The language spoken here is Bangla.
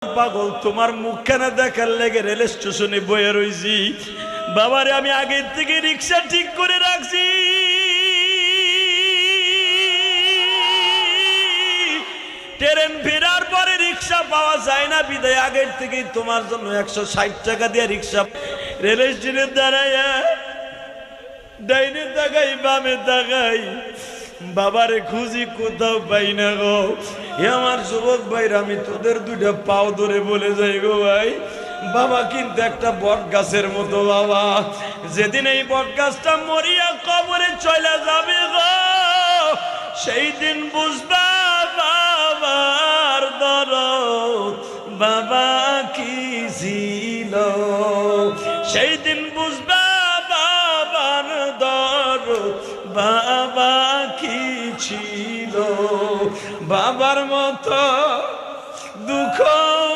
পাগল তোমার মুখখানা দেখার লেগে রেল স্টেশনে বয়ে রইছি। বাবারে আমি আগের থেকে রিক্সা ঠিক করে রাখছি, ট্রেন ফেরার পরে রিক্সা পাওয়া যায় না বিদায় আগের থেকেই তোমার জন্য 160 টাকা দিয়ে রিক্সা রেল স্টেশনে দাঁড়াইয়া ডাইনে তাকাই বামে তাকাই, বাবারে খুঁজি কোথাও পাই না গো। আমার যুবক ভাইরা আমি তোদের দুইটা পাও ধরে বলে যাই গো ভাই, বাবা কিন্তু একটা বট গাছের মতো বাবা, যেদিন এই বট গাছটা মরিয়া কবরে চলে যাবে গো সেই দিন বুঝবা বাবার দরদ বাবা কি ছিল, সেই দিন বুঝবা বাবার দরদ বাবা কি ছিল। বাবার মতো